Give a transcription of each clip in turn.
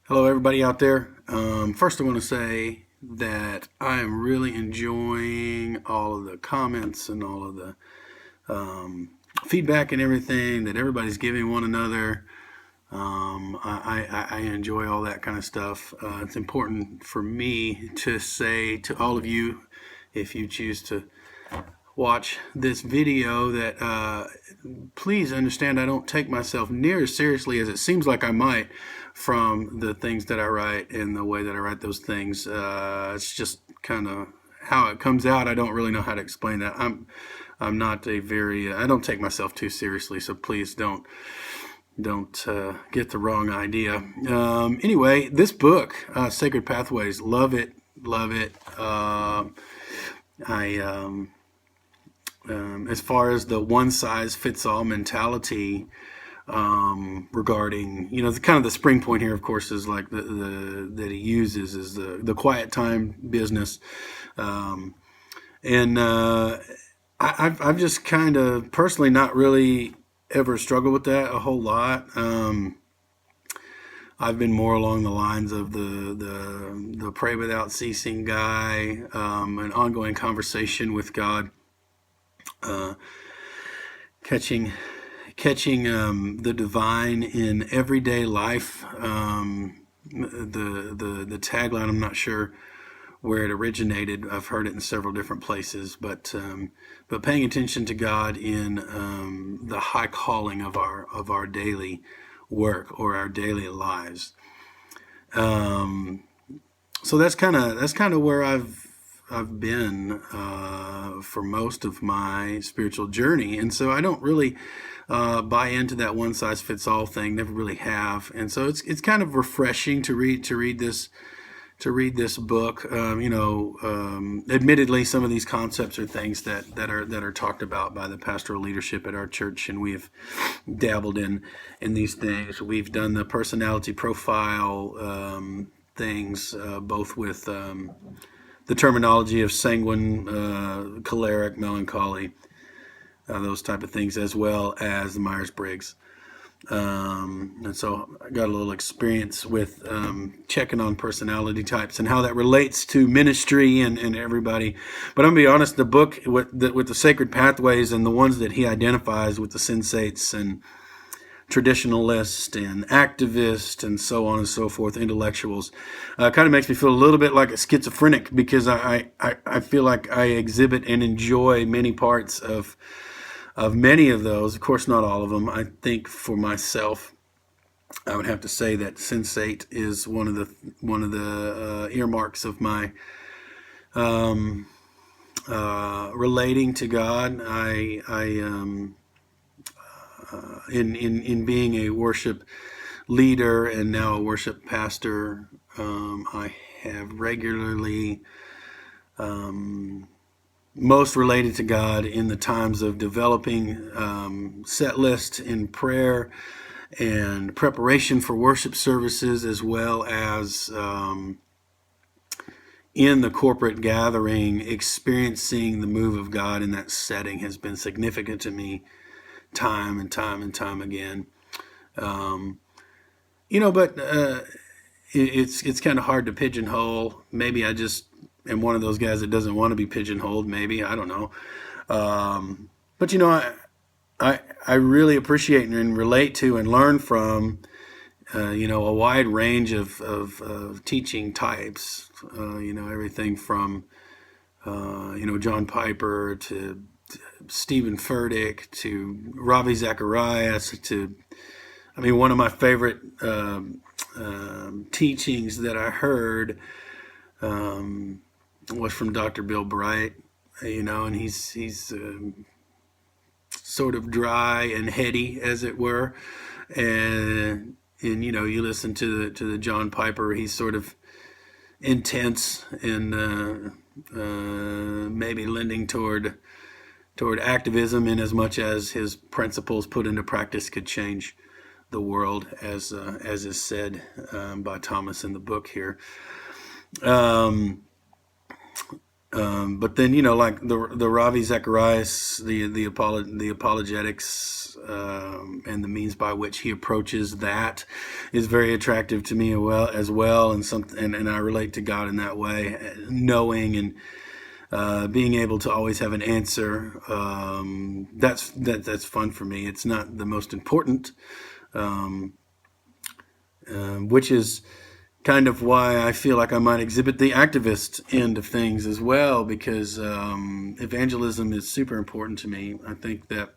Hello, everybody out there. First, I want to say that I am really enjoying all of the comments and all of the feedback and everything that everybody's giving one another. I enjoy all that kind of stuff. It's important for me to say to all of you, if you choose to watch this video, that please understand I don't take myself near as seriously as it seems like I might from the things that I write and the way that I write those things. It's just kind of how it comes out. I don't really know how to explain that. I'm not a very I don't take myself too seriously, so please don't get the wrong idea. Anyway, this book, Sacred Pathways, love it, love it. I As far as the one size fits all mentality, regarding, the kind of the spring point here, of course, is like the that he uses is the quiet time business. Um, and I've just kind of personally not really ever struggled with that a whole lot. I've been more along the lines of the pray without ceasing guy, an ongoing conversation with God, uh, catching the divine in everyday life. The tagline, I'm not sure where it originated. I've heard it in several different places, but paying attention to God in the high calling of our daily work or our daily lives. So that's kind of where I've been for most of my spiritual journey, and so I don't really buy into that one size fits all thing. Never really have, and so it's kind of refreshing to read this book. Admittedly, some of these concepts are things that are talked about by the pastoral leadership at our church, and we've dabbled in these things. We've done the personality profile things, both with the terminology of sanguine, choleric, melancholy, those type of things, as well as the Myers-Briggs. And so I got a little experience with checking on personality types and how that relates to ministry and everybody. But I'm going to be honest, the book with the sacred pathways and the ones that he identifies with the sensates and traditionalist and activist and so on and so forth, intellectuals, kind of makes me feel a little bit like a schizophrenic, because I feel like I exhibit and enjoy many parts of many of those. Of course, not all of them. I think for myself, I would have to say that sensate is one of the earmarks of my relating to God. In being a worship leader and now a worship pastor, I have regularly most related to God in the times of developing set lists in prayer and preparation for worship services, as well as in the corporate gathering. Experiencing the move of God in that setting has been significant to me, time and time and time again. But it's kind of hard to pigeonhole. Maybe I just am one of those guys that doesn't want to be pigeonholed. Maybe, I don't know. But I really appreciate and relate to and learn from a wide range of teaching types. Everything from John Piper to Stephen Furtick to Ravi Zacharias to, one of my favorite teachings that I heard was from Dr. Bill Bright. And he's sort of dry and heady, as it were, and you listen to the John Piper. He's sort of intense and maybe lending toward activism, in as much as his principles put into practice could change the world, as is said by Thomas in the book here. But then, like the Ravi Zacharias, the apologetics, and the means by which he approaches that is very attractive to me as well, and I relate to God in that way, knowing and being able to always have an answer. That's fun for me. It's not the most important, which is kind of why I feel like I might exhibit the activist end of things as well, because evangelism is super important to me. I think that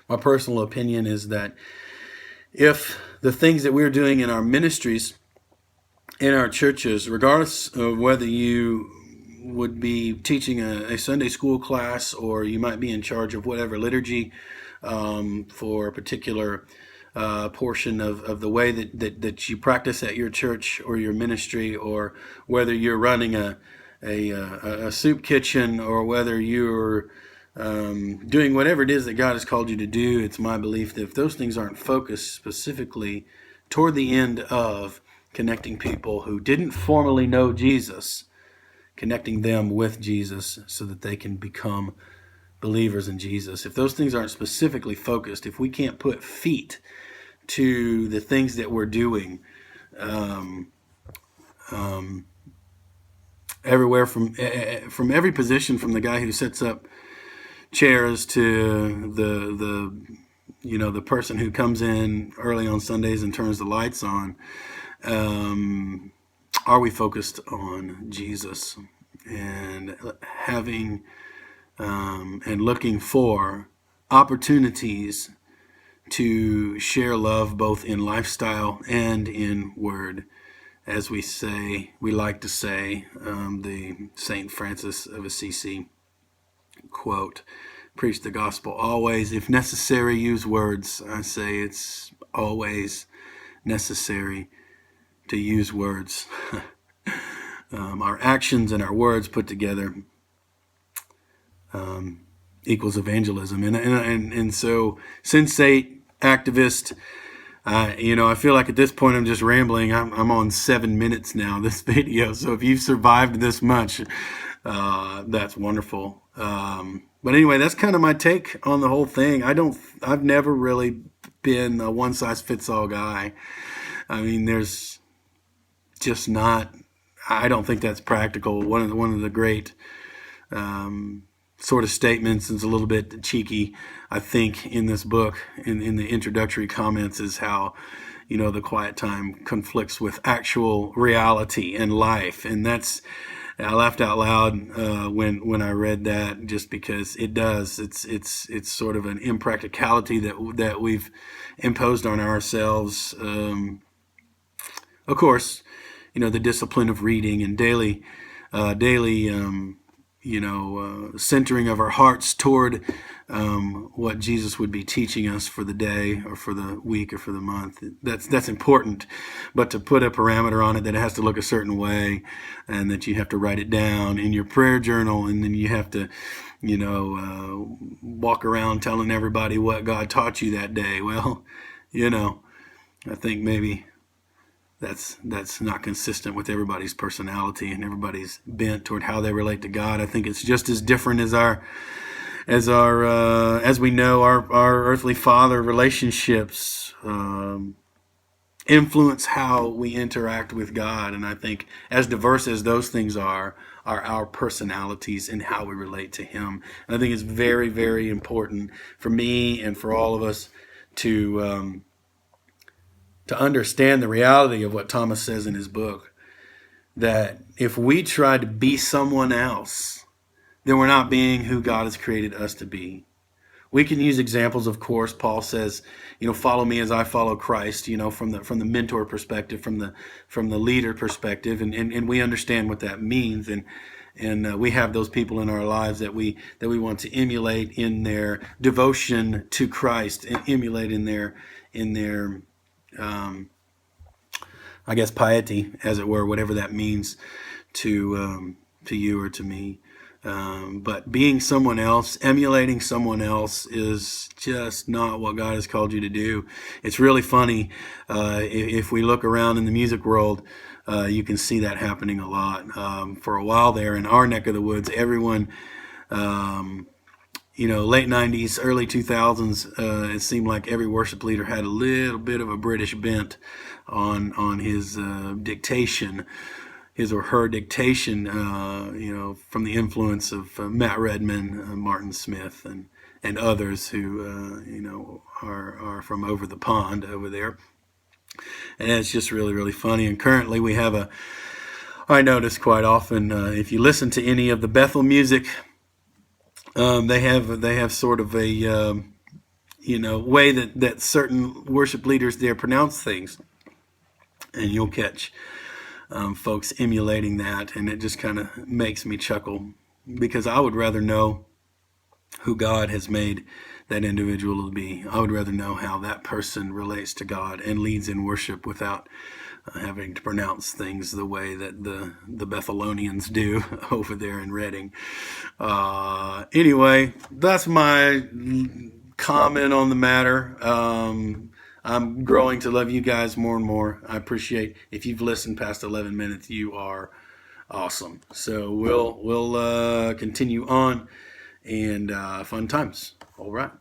my personal opinion is that if the things that we're doing in our ministries, in our churches, regardless of whether you would be teaching a Sunday school class or you might be in charge of whatever liturgy for a particular portion of the way that you practice at your church or your ministry, or whether you're running a soup kitchen, or whether you're doing whatever it is that God has called you to do, it's my belief that if those things aren't focused specifically toward the end of connecting people who didn't formally know Jesus, connecting them with Jesus so that they can become believers in Jesus. If those things aren't specifically focused, if we can't put feet to the things that we're doing, everywhere from every position, from the guy who sets up chairs to the person who comes in early on Sundays and turns the lights on, are we focused on Jesus and having and looking for opportunities to share love both in lifestyle and in word? As we like to say, the St. Francis of Assisi quote, preach the gospel always. If necessary, use words. I say it's always necessary to use words. Our actions and our words put together equals evangelism. And so, sensate, activist, I feel like at this point I'm just rambling. I'm on 7 minutes now, this video. So if you've survived this much, that's wonderful. But anyway, that's kind of my take on the whole thing. I've never really been a one size fits all guy. I mean, there's just not, I don't think that's practical. One of the great, sort of statements, is a little bit cheeky, I think, in this book, in the introductory comments, is how, the quiet time conflicts with actual reality and life. And I laughed out loud when I read that, just because it does. It's sort of an impracticality that we've imposed on ourselves. Of course, the discipline of reading and daily centering of our hearts toward what Jesus would be teaching us for the day or for the week or for the month. That's important, but to put a parameter on it that it has to look a certain way, and that you have to write it down in your prayer journal, and then you have to, walk around telling everybody what God taught you that day. Well, I think maybe that's not consistent with everybody's personality and everybody's bent toward how they relate to God. I think it's just as different as as we know our earthly father relationships influence how we interact with God. And I think as diverse as those things are our personalities and how we relate to Him. And I think it's very, very important for me and for all of us to understand the reality of what Thomas says in his book, that if we try to be someone else, then we're not being who God has created us to be. We can use examples, of course. Paul says, follow me as I follow Christ, from the mentor perspective, from the leader perspective, and we understand what that means, and we have those people in our lives that we want to emulate in their devotion to Christ, and emulate in their I guess piety, as it were, whatever that means to you or to me. But being someone else, emulating someone else, is just not what God has called you to do. It's really funny if we look around in the music world. you can see that happening a lot. For a while there in our neck of the woods, everyone, late 90s, early 2000s, it seemed like every worship leader had a little bit of a British bent on his dictation, his or her dictation, from the influence of Matt Redman, Martin Smith, and others who, are from over the pond over there. And it's just really, really funny. And currently we have I notice quite often, if you listen to any of the Bethel music, they have sort of a, way that certain worship leaders there pronounce things. And you'll catch folks emulating that, and it just kind of makes me chuckle, because I would rather know who God has made that individual to be. I would rather know how that person relates to God and leads in worship without having to pronounce things the way that the Bethelonians do over there in Reading. Anyway, that's my comment on the matter. I'm growing to love you guys more and more. I appreciate if you've listened past 11 minutes, you are awesome. So we'll continue on, and fun times. All right.